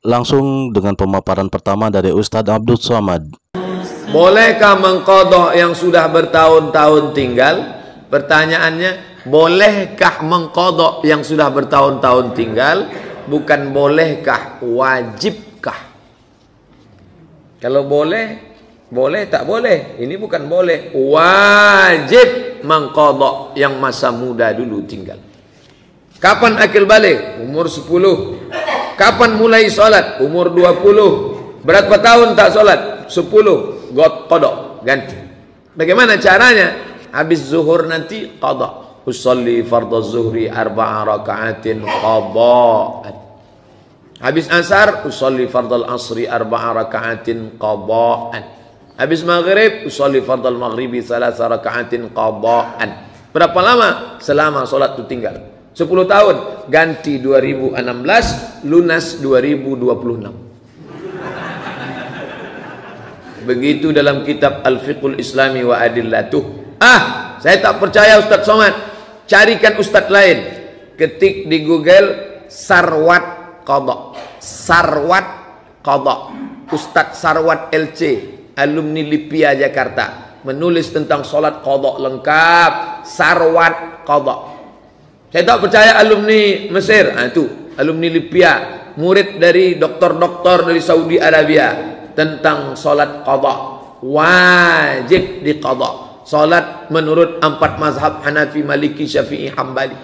Langsung dengan pemaparan pertama dari Ustadz Abdul Somad. Bolehkah mengqadha yang sudah bertahun-tahun tinggal? Pertanyaannya, bolehkah mengqadha yang sudah bertahun-tahun tinggal? Bukan bolehkah, wajibkah? Kalau boleh, boleh, tak boleh. Ini bukan boleh, wajib mengqadha yang masa muda dulu tinggal. Kapan akil balik? Umur 10. Kapan mulai sholat? Umur 20. Berapa tahun tak sholat? 10. Qadha, ganti. Bagaimana caranya? Habis zuhur nanti qadha. Usolli fardhu zuhri 4 raka'atin qadha'an. Habis asar usolli fardhu asri 4 raka'atin qadha'an. Habis maghrib usolli fardhu maghribi 3 raka'atin qadha'an. Berapa lama? Selama sholat itu tinggal 10 tahun, ganti 2016, lunas 2026. Begitu dalam kitab Al-Fiqhul Islami wa Adillatuh. Saya tak percaya Ustadz Somad. Carikan Ustadz lain. Ketik di Google Sarwat Qadha. Sarwat Qadha. Ustadz Sarwat LC, alumni Lipia Jakarta, menulis tentang sholat qadha lengkap. Sarwat Qadha. Saya tak percaya alumni Mesir, itu alumni Libya, murid dari doktor-doktor dari Saudi Arabia, tentang solat qadha. Wajib diqadha. Solat menurut 4 mazhab Hanafi, Maliki, Syafi'i, Hambali.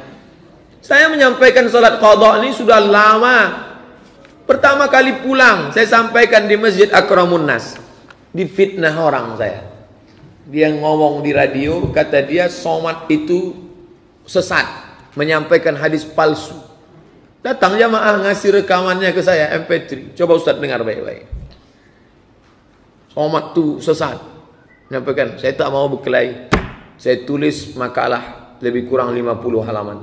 Saya menyampaikan solat qadha ini sudah lama. Pertama kali pulang saya sampaikan di Masjid Akramun Nas. Difitnah orang saya. Dia ngomong di radio, kata dia Somad itu sesat, menyampaikan hadis palsu. Datang jamaah ngasih rekamannya ke saya, MP3. Coba Ustaz dengar baik-baik. Somad itu sesat. Menyampaikan, saya tak mau berkelahi. Saya tulis makalah lebih kurang 50 halaman.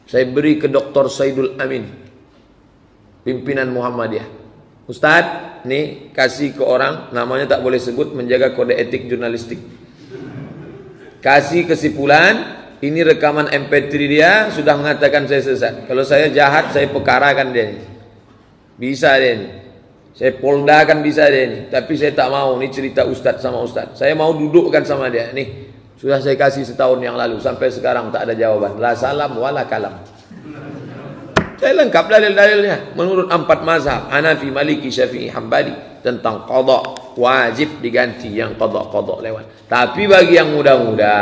Saya beri ke Dr. Saidul Amin, pimpinan Muhammadiyah. Ustaz, nih kasih ke orang, namanya tak boleh sebut, menjaga kode etik jurnalistik. Kasih kesimpulan. Ini rekaman MP3 dia, sudah mengatakan saya sesat. Kalau saya jahat, saya pekarakan dia. Bisa dia ini. Saya poldakan bisa dia ini. Tapi saya tak mau, ini cerita Ustadz sama Ustadz. Saya mau dudukkan sama dia. Nih, sudah saya kasih setahun yang lalu. Sampai sekarang tak ada jawaban. La salam wala kalam. Saya lengkap dalil-dalilnya. Menurut 4 mazhab, Hanafi, Maliki, Syafi'i, Hambali, tentang qadha. Wajib diganti yang qadha lewat. Tapi bagi yang muda-muda,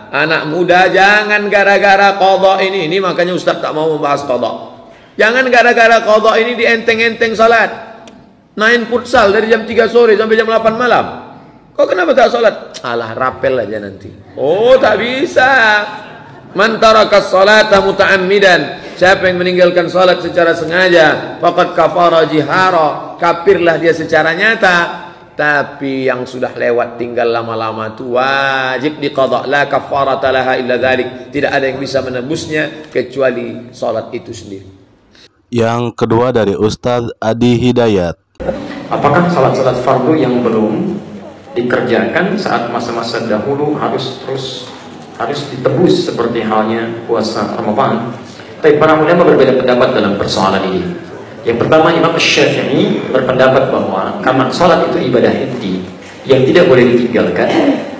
anak muda, jangan gara-gara qadha ini makanya Ustaz tak mau membahas qadha. Jangan gara-gara qadha ini dienteng-enteng salat. Main futsal dari jam 3 sore sampai jam 8 malam. Kok kenapa tak salat? Alah, rapel aja nanti. Oh, tak bisa. Man taraka sholata muta'ammidan, siapa yang meninggalkan salat secara sengaja, faqad kafara jihara, kafirlah dia secara nyata. Tapi yang sudah lewat tinggal lama-lama itu wajib diqadha. La kafarata laha illa dzalik. Tidak ada yang bisa menebusnya kecuali salat itu sendiri. Yang kedua dari Ustadz Adi Hidayat. Apakah salat-salat fardu yang belum dikerjakan saat masa-masa dahulu harus ditebus seperti halnya puasa Ramadan? Tapi para ulama berbeda pendapat dalam persoalan ini. Yang pertama, Imam Syafi'i berpendapat bahwa karena salat itu ibadah inti yang tidak boleh ditinggalkan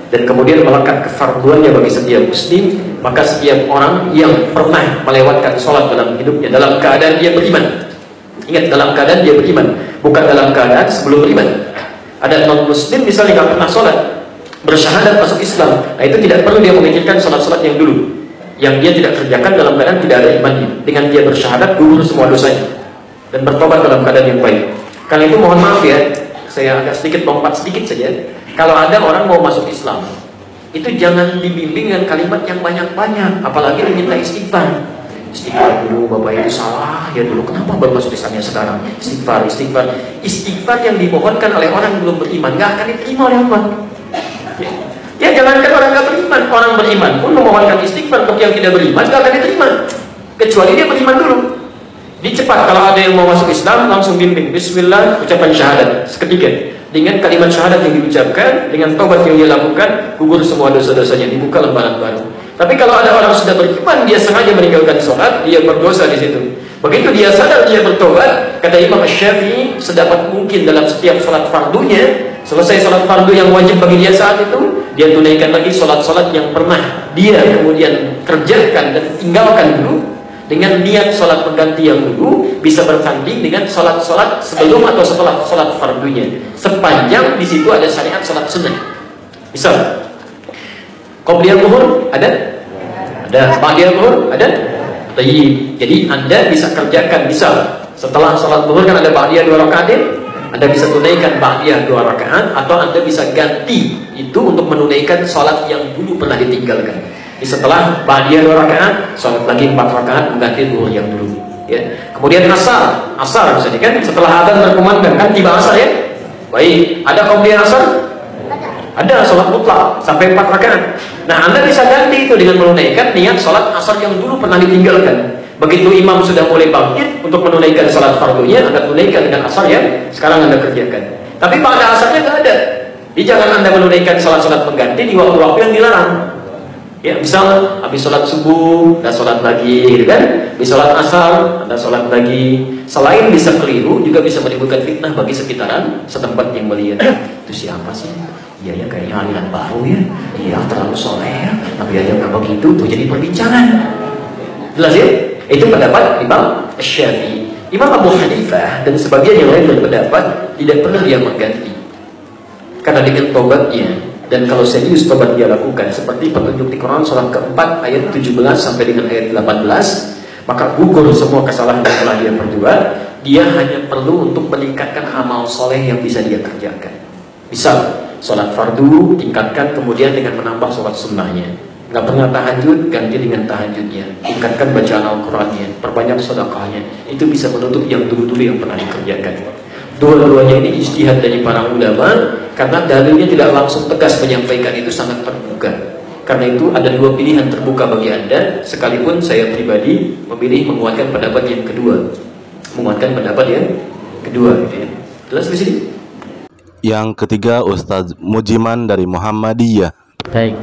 dan kemudian melekat kefarduannya bagi setiap muslim, maka setiap orang yang pernah melewatkan salat dalam hidupnya dalam keadaan dia beriman, ingat, dalam keadaan dia beriman, bukan dalam keadaan sebelum beriman. Ada non muslim misalnya nggak pernah salat, bersyahadat masuk Islam, nah itu tidak perlu dia memikirkan salat-salat yang dulu yang dia tidak kerjakan dalam keadaan tidak ada imannya. Dengan dia bersyahadat, gugur semua dosanya dan bertobat dalam keadaan yang baik. Karena itu mohon maaf ya, saya agak sedikit lompat sedikit saja. Kalau ada orang mau masuk Islam, itu jangan dibimbing dengan kalimat yang banyak-banyak, apalagi diminta istighfar. Istighfar dulu, Bapak itu salah ya dulu, kenapa baru masuk Islamnya sekarang? Istighfar yang dimohonkan oleh orang yang belum beriman nggak akan diterima oleh Allah. Ya jangankan orang nggak beriman, orang beriman pun memohonkan istighfar untuk yang tidak beriman nggak akan diterima, kecuali dia beriman dulu. Dicepat kalau ada yang mau masuk Islam, langsung bimbing Bismillah, ucapan syahadat seketika. Dengan kalimat syahadat yang diucapkan, dengan taubat yang dia lakukan, gugur semua dosa-dosanya, dibuka lembaran baru. Tapi kalau ada orang sudah beriman, dia sengaja meninggalkan sholat, dia berdosa di situ. Begitu dia sadar, dia bertobat, kata Imam Syafi'i, sedapat mungkin dalam setiap sholat fardunya, selesai sholat fardu yang wajib bagi dia saat itu, dia tunaikan lagi sholat-sholat yang pernah dia kemudian kerjakan dan tinggalkan dulu, dengan niat sholat pengganti yang dulu bisa bersanding dengan sholat-sholat sebelum atau setelah sholat fardunya, sepanjang di situ ada syariat sholat sunnah. Misal qobliyah zuhur ada, ba'diyah zuhur ada. Jadi Anda bisa kerjakan, bisa setelah sholat zuhur kan ada ba'diyah 2 rakaat, Anda bisa tunaikan ba'diyah 2 rakaat, atau Anda bisa ganti itu untuk menunaikan sholat yang dulu pernah ditinggalkan. Jadi setelah ba'diyah 2 rakaat, sholat lagi 4 rakaat mengganti zuhur yang dulu. Ya. Kemudian asar misalnya kan setelah adzan berkumandang kan tiba asar ya. Baik, ada qobliyah asar? Ada sholat mutlak sampai 4 rakaat. Nah, Anda bisa ganti itu dengan menunaikan niat sholat asar yang dulu pernah ditinggalkan. Begitu imam sudah mulai bangkit untuk menunaikan sholat fardunya, Anda tunaikan dengan asar yang sekarang Anda kerjakan. Tapi pada asarnya nggak ada. Jadi jangan Anda menunaikan sholat-sholat pengganti di waktu-waktu yang dilarang. Ya, misal habis sholat subuh, Anda sholat lagi, gitu kan? Habis sholat asar, Anda sholat lagi. Selain bisa keliru, juga bisa menimbulkan fitnah bagi sekitaran setempat yang melihat. Itu siapa sih? Iya ya, kayaknya aliran baru ya. Iya, terlalu soleh ya. Tapi aja nggak begitu, tuh jadi perbincangan. Jelas ya? Itu pendapat Imam Syafi'i. Imam Abu Hanifah dan sebagian yang lain berpendapat tidak pernah dia mengganti. Karena dengan tobatnya, dan kalau serius tobat dia lakukan, seperti petunjuk di Quran surah keempat ayat 17 sampai dengan ayat 18, maka gugur semua kesalahan yang telah dia perbuat. Dia hanya perlu untuk meningkatkan amal soleh yang bisa dia kerjakan. Misal sholat fardu tingkatkan, kemudian dengan menambah sholat sunnahnya. Nggak pernah tahajud, ganti dengan tahajudnya. Tingkatkan bacaan Al-Qurannya, perbanyak sedekahnya. Itu bisa menutup yang dulu-dulu yang pernah dikerjakan. Dua-duanya ini ijtihad dari para ulama, karena dalilnya tidak langsung tegas menyampaikan, itu sangat terbuka. Karena itu ada dua pilihan terbuka bagi Anda. Sekalipun saya pribadi memilih menguatkan pendapat yang kedua. Jelas di sini? Yang ketiga Ustadz Mujiman dari Muhammadiyah. Baik,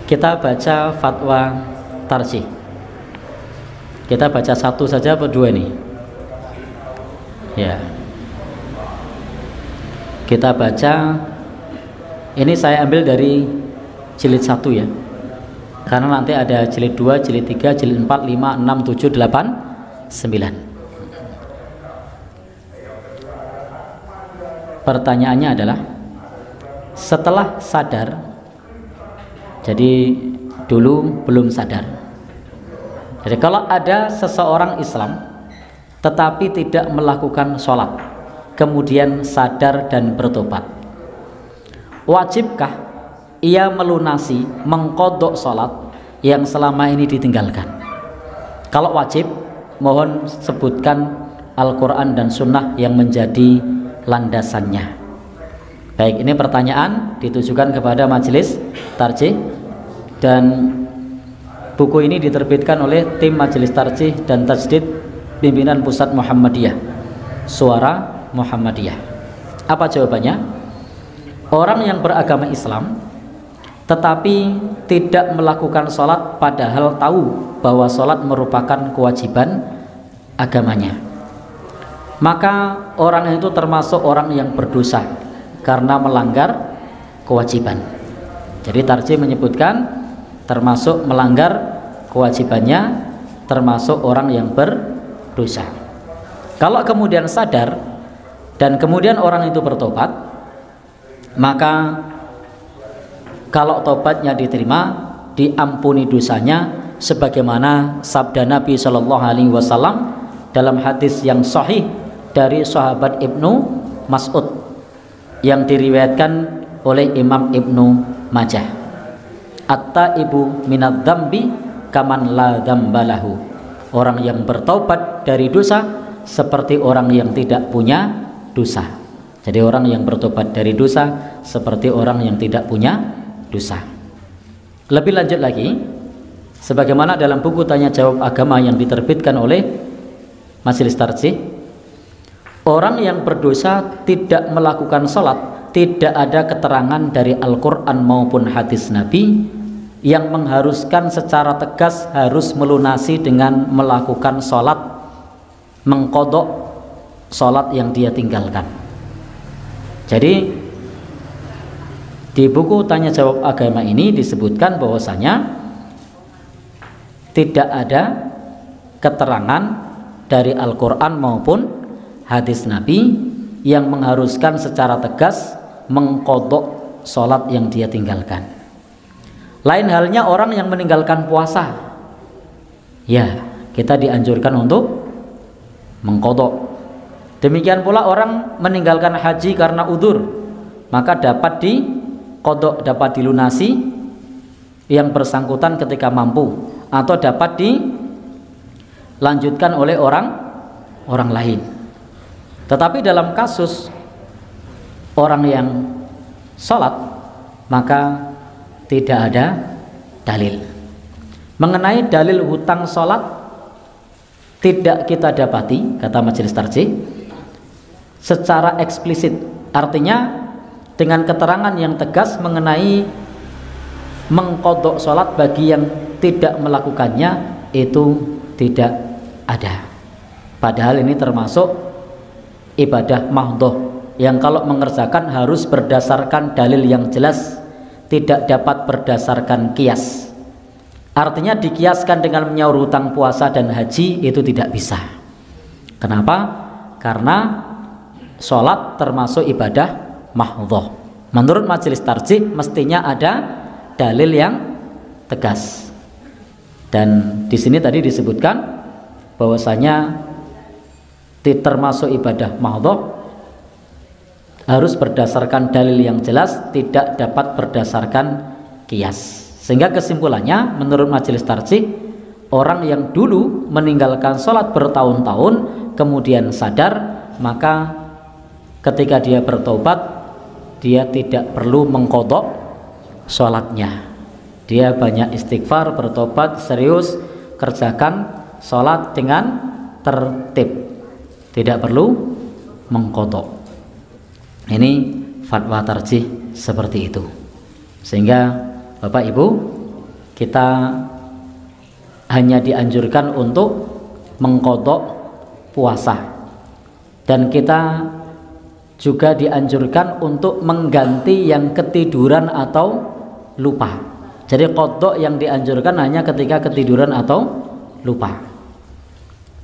kita baca fatwa tarjih. Kita baca satu saja atau dua nih? Ya, kita baca. Ini saya ambil dari jilid 1 ya, karena nanti ada jilid 2, jilid 3, jilid 4, 5, 6, 7, 8, 9. Pertanyaannya adalah, setelah sadar, jadi dulu belum sadar. Jadi kalau ada seseorang Islam tetapi tidak melakukan sholat, kemudian sadar dan bertobat, wajibkah ia melunasi, mengqadha sholat yang selama ini ditinggalkan? Kalau wajib, mohon sebutkan Al-Quran dan Sunnah yang menjadi landasannya. Baik, ini pertanyaan ditujukan kepada majelis tarjih, dan buku ini diterbitkan oleh tim majelis tarjih dan tajdid pimpinan pusat Muhammadiyah, Suara Muhammadiyah. Apa jawabannya? Orang yang beragama Islam tetapi tidak melakukan sholat, padahal tahu bahwa sholat merupakan kewajiban agamanya, maka orang itu termasuk orang yang berdosa karena melanggar kewajiban. Jadi tarjih menyebutkan termasuk melanggar kewajibannya, termasuk orang yang berdosa. Kalau kemudian sadar dan kemudian orang itu bertobat, maka kalau tobatnya diterima, diampuni dosanya, sebagaimana sabda Nabi Shallallahu Alaihi Wasallam dalam hadis yang sahih dari sahabat Ibnu Mas'ud yang diriwayatkan oleh Imam Ibnu Majah. At-taibu minadz dzambi kaman la dzambalahu. Orang yang bertaubat dari dosa seperti orang yang tidak punya dosa. Jadi orang yang bertobat dari dosa seperti orang yang tidak punya dosa. Lebih lanjut lagi, sebagaimana dalam buku tanya jawab agama yang diterbitkan oleh Majelis Tarjih, orang yang berdosa tidak melakukan sholat, tidak ada keterangan dari Al-Quran maupun hadis Nabi yang mengharuskan secara tegas harus melunasi dengan melakukan sholat mengqadha salat yang dia tinggalkan. Jadi di buku tanya jawab agama ini disebutkan bahwasanya tidak ada keterangan dari Al-Quran maupun hadis Nabi yang mengharuskan secara tegas mengqadha salat yang dia tinggalkan. Lain halnya orang yang meninggalkan puasa, ya kita dianjurkan untuk mengqadha. Demikian pula orang meninggalkan haji karena udzur, maka dapat diqadha, dapat dilunasi yang bersangkutan ketika mampu, atau dapat dilanjutkan oleh orang lain. Tetapi dalam kasus orang yang sholat, maka tidak ada dalil. Mengenai dalil hutang sholat, tidak kita dapati, kata Majelis Tarjih, secara eksplisit. Artinya dengan keterangan yang tegas mengenai mengqadha sholat bagi yang tidak melakukannya, itu tidak ada. Padahal ini termasuk ibadah mahdhah yang kalau mengerjakan harus berdasarkan dalil yang jelas, tidak dapat berdasarkan kias. Artinya dikiaskan dengan menyaur hutang puasa dan haji itu tidak bisa. Kenapa? Karena sholat termasuk ibadah mahdhah. Menurut Majelis Tarjih mestinya ada dalil yang tegas. Dan di sini tadi disebutkan bahwasanya termasuk ibadah mahdhah harus berdasarkan dalil yang jelas, tidak dapat berdasarkan kias. Sehingga kesimpulannya menurut Majelis Tarjih, orang yang dulu meninggalkan sholat bertahun-tahun kemudian sadar, maka ketika dia bertobat dia tidak perlu mengqadha sholatnya. Dia banyak istighfar, bertobat, serius, kerjakan sholat dengan tertib, tidak perlu mengqadha. Ini fatwa tarjih seperti itu. Sehingga Bapak Ibu, kita hanya dianjurkan untuk mengqadha puasa, dan kita juga dianjurkan untuk mengganti yang ketiduran atau lupa. Jadi qadha yang dianjurkan hanya ketika ketiduran atau lupa.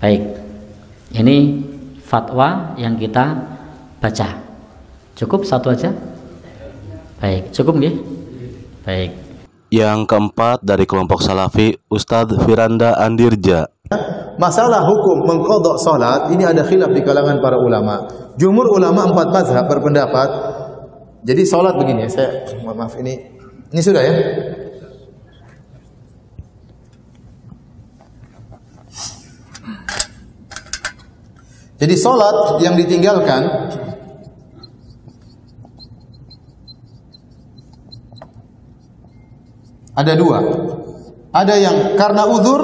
Baik, ini fatwa yang kita baca. Cukup satu aja? Baik, cukup nggih? Baik. Yang keempat dari kelompok Salafi, Ustadz Firanda Andirja. Masalah hukum mengqadha salat ini ada khilaf di kalangan para ulama. Jumhur ulama 4 mazhab berpendapat. Jadi salat begini ya, saya maaf ini sudah ya. Jadi salat yang ditinggalkan ada 2. Ada yang karena uzur,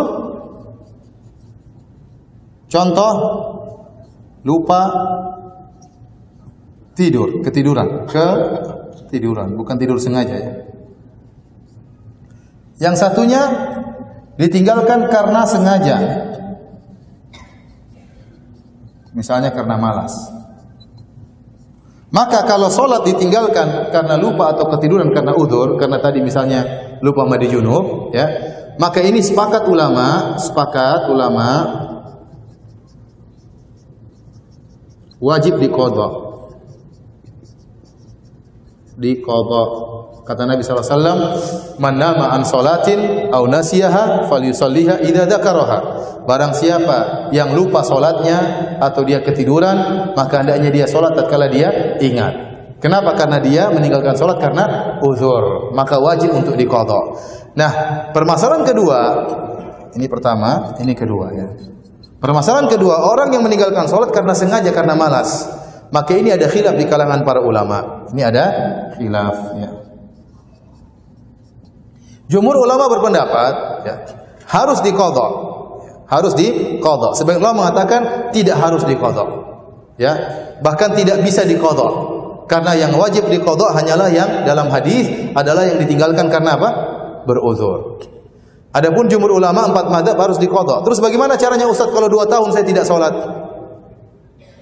contoh lupa, ketiduran, bukan tidur sengaja ya. Yang satunya ditinggalkan karena sengaja, misalnya karena malas. Maka kalau sholat ditinggalkan karena lupa atau ketiduran karena uzur, karena tadi misalnya lupa mandi junub, ya, maka ini sepakat ulama wajib diqadha. Kata Nabi SAW, man nama an sholatin aw nasiyaha falyusalliha idza dzakaraha. Barang siapa yang lupa sholatnya atau dia ketiduran, maka hendaknya dia sholat tatkala dia ingat. Kenapa? Karena dia meninggalkan sholat karena uzur, maka wajib untuk diqadha. Nah, permasalahan kedua, ini pertama, ini kedua ya. Permasalahan kedua, orang yang meninggalkan sholat karena sengaja, karena malas, maka ini ada khilaf di kalangan para ulama. Ini ada khilaf ya. Jumhur ulama berpendapat ya, harus diqadha. Sebagian ulama mengatakan tidak harus diqadha. Ya, bahkan tidak bisa diqadha. Karena yang wajib diqadha hanyalah yang dalam hadis adalah yang ditinggalkan karena apa? Beruzur. Adapun jumhur ulama 4 mazhab harus diqadha. Terus bagaimana caranya Ustaz kalau 2 tahun saya tidak sholat?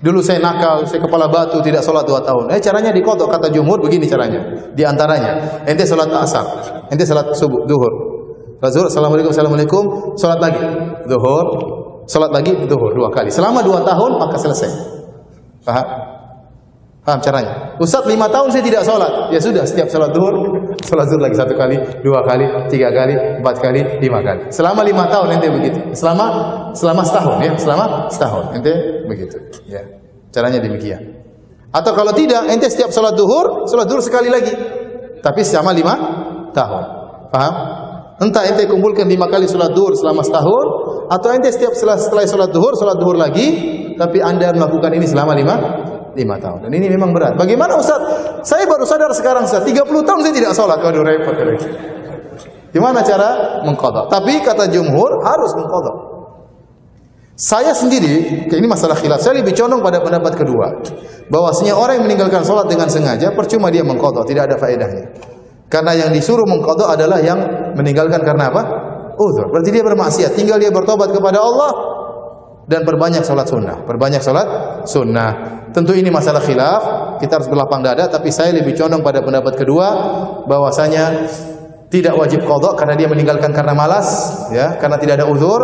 Dulu saya nakal, saya kepala batu, tidak sholat 2 tahun. Caranya dikodok, kata jumhur begini caranya. Di antaranya, ente sholat asar, ente sholat subuh, duhur. Zuhur, assalamualaikum, assalamualaikum, sholat lagi, duhur, sholat lagi, duhur, 2 kali. Selama 2 tahun maka selesai. Paham? Paham caranya? Ustaz 5 tahun saya tidak sholat. Ya sudah, setiap sholat duhur, sholat zuhur lagi 1 kali, 2 kali, 3 kali, 4 kali, 5 kali. Selama 5 tahun ente begitu. Selama setahun ya, selama setahun ente begitu. Ya, caranya demikian. Atau kalau tidak, ente setiap sholat duhur sekali lagi, tapi selama 5 tahun. Paham? Entah ente kumpulkan 5 kali sholat duhur selama setahun, atau ente setiap setelah sholat duhur lagi, tapi anda melakukan ini selama 5 tahun. Dan ini memang berat. Bagaimana Ustaz? Saya baru sadar sekarang Ustaz, 30 tahun saya tidak sholat. Waduh, repot. Gimana cara mengqadha? Tapi kata jumhur harus mengqadha. Saya sendiri, ini masalah khilaf, saya lebih condong pada pendapat kedua, bahwasanya orang yang meninggalkan sholat dengan sengaja, percuma dia mengqadha, tidak ada faedahnya. Karena yang disuruh mengqadha adalah yang meninggalkan karena apa? Uzur. Berarti dia bermaksiat, tinggal dia bertobat kepada Allah dan perbanyak sholat sunnah. Tentu ini masalah khilaf, kita harus berlapang dada, tapi saya lebih condong pada pendapat kedua, bahwasanya tidak wajib qadha karena dia meninggalkan karena malas, ya, karena tidak ada uzur,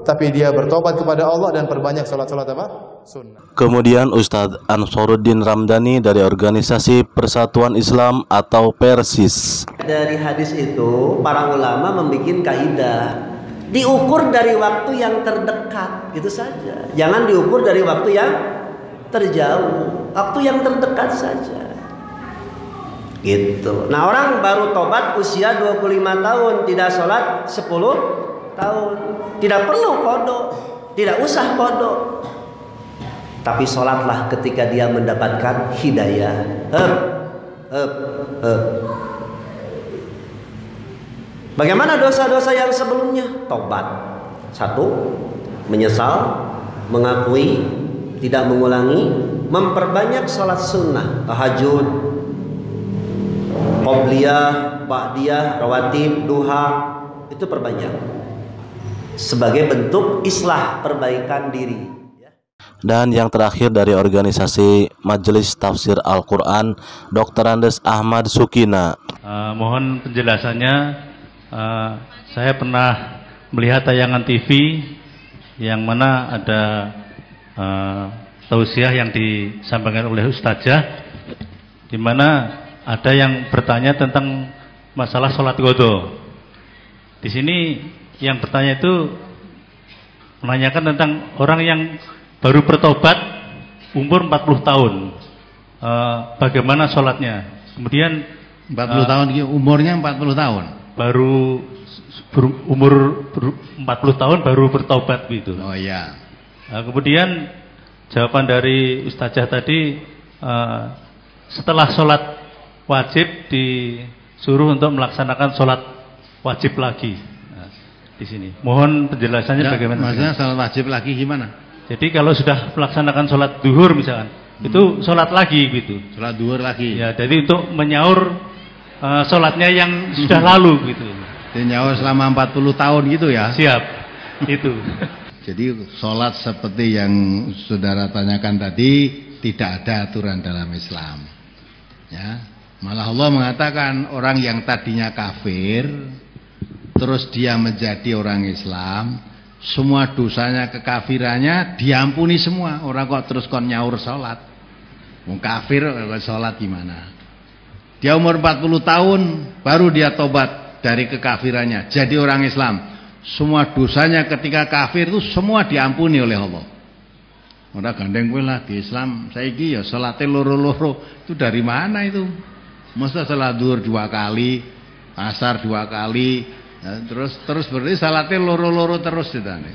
tapi dia bertobat kepada Allah dan perbanyak sholat-sholat apa? Sunnah. Kemudian Ustadz Ansaruddin Ramdhani dari Organisasi Persatuan Islam atau Persis. Dari hadis itu para ulama membuat kaidah, diukur dari waktu yang terdekat, itu saja. Jangan diukur dari waktu yang terjauh, waktu yang terdekat saja. Gitu. Nah, orang baru tobat usia 25 tahun, tidak sholat 10 tahun. Tidak perlu qadha, tidak usah qadha. Tapi sholatlah ketika dia mendapatkan hidayah. Bagaimana dosa-dosa yang sebelumnya? Tobat. 1, menyesal, mengakui, tidak mengulangi, memperbanyak sholat sunnah, tahajud, qobliyah, ba'diyah, rawatib, duha, itu perbanyak sebagai bentuk islah, perbaikan diri. Dan yang terakhir dari Organisasi Majelis Tafsir Al-Quran, Dr. Andes Ahmad Sukina. Mohon penjelasannya. Saya pernah melihat tayangan TV yang mana ada tausiah yang disampaikan oleh Ustazah, di mana ada yang bertanya tentang masalah sholat qadha. Di sini yang bertanya itu menanyakan tentang orang yang baru bertobat umur 40 tahun, bagaimana sholatnya. Kemudian 40 tahun, umurnya 40 tahun, baru umur 40 tahun baru bertobat gitu. Oh iya. Kemudian jawaban dari Ustazah tadi, setelah sholat wajib disuruh untuk melaksanakan sholat wajib lagi. Di sini mohon penjelasannya bagaimana. Maksudnya sholat wajib lagi gimana? Jadi kalau sudah melaksanakan sholat duhur misalkan, itu sholat lagi gitu. Sholat duhur lagi. Ya, jadi untuk menyaur sholatnya yang sudah lalu gitu. Jadi nyaur selama 40 tahun gitu ya? Siap, itu. Jadi sholat seperti yang saudara tanyakan tadi tidak ada aturan dalam Islam. Ya, malah Allah mengatakan orang yang tadinya kafir, terus dia menjadi orang Islam, semua dosanya, kekafirannya diampuni semua. Orang kok terus kon nyaur sholat, mau kafir sholat gimana? Dia umur 40 tahun baru dia tobat dari kekafirannya, jadi orang Islam. Semua dosanya ketika kafir itu semua diampuni oleh Allah. Orang gandeng kowe lah di Islam saiki ya salate loro-loro. Itu dari mana itu? Masa salat zuhur 2 kali, asar 2 kali, ya, terus berarti salate loro-loro terus ditane.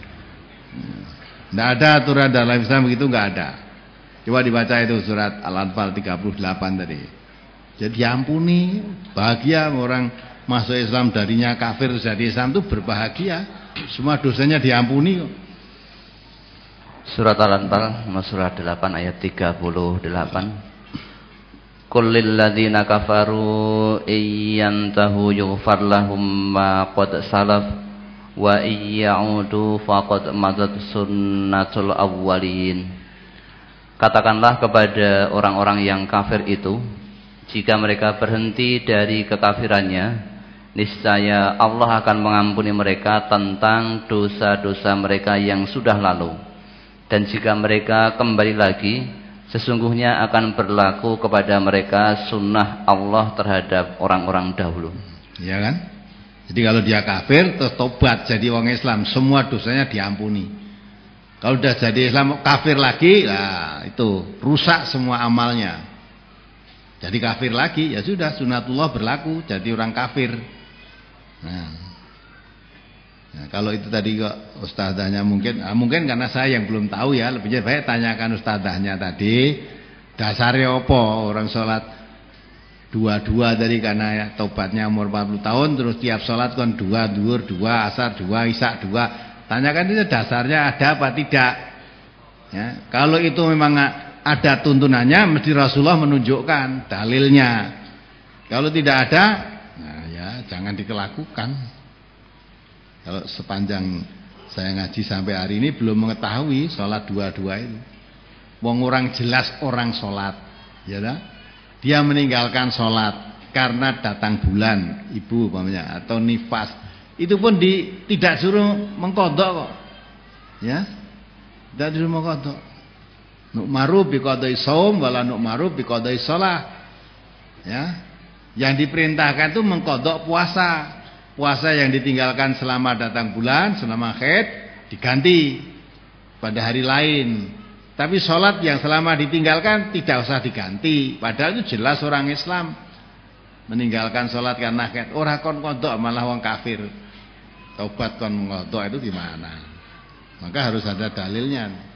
Enggak ada aturan dalam Islam begitu, enggak ada. Coba dibaca itu surat Al-Anfal 38 tadi. Jadi diampuni, bahagia orang masuk Islam, darinya kafir jadi Islam itu berbahagia, semua dosanya diampuni kok. Surat Al-Anfal surat 8 ayat 38. Qul lil ladzina kafaru iyantahu yughfar lahum ma qad salaf wa iyya'udu faqad madat sunnatul awwalin. Katakanlah kepada orang-orang yang kafir itu, jika mereka berhenti dari kekafirannya, niscaya Allah akan mengampuni mereka tentang dosa-dosa mereka yang sudah lalu. Dan jika mereka kembali lagi, sesungguhnya akan berlaku kepada mereka sunnah Allah terhadap orang-orang dahulu. Ya kan? Jadi kalau dia kafir terus tobat jadi orang Islam, semua dosanya diampuni. Kalau sudah jadi Islam kafir lagi, nah itu rusak semua amalnya. Jadi kafir lagi, ya sudah sunatullah berlaku, jadi orang kafir. Nah, kalau itu tadi kok ustadzahnya mungkin karena saya yang belum tahu ya, lebih baik tanyakan ustadzahnya tadi dasarnya apa orang sholat dua dari karena ya, tobatnya umur 40 tahun terus tiap sholat kan 2 duhur 2 asar 2 isya 2. Tanyakan itu dasarnya ada apa tidak ya, kalau itu memang ada tuntunannya mesti Rasulullah menunjukkan dalilnya. Kalau tidak ada, nah ya jangan dilakukan. Kalau sepanjang saya ngaji sampai hari ini belum mengetahui sholat dua-dua itu. Wong orang jelas orang sholat, ya dah? Dia meninggalkan sholat karena datang bulan ibu umpamanya atau nifas. Itu pun tidak suruh mengkodok kok, ya, tidak suruh mengkodok. Nukmaru biqadai shaum wala nukmaru biqadai shalah. Ya. Yang diperintahkan itu mengkodok puasa. Puasa yang ditinggalkan selama datang bulan, selama haid diganti pada hari lain. Tapi sholat yang selama ditinggalkan tidak usah diganti. Padahal itu jelas orang Islam meninggalkan sholat karena haid. Ora kon kodok malah wong kafir. Taubat kon ngodok itu gimana? Maka harus ada dalilnya.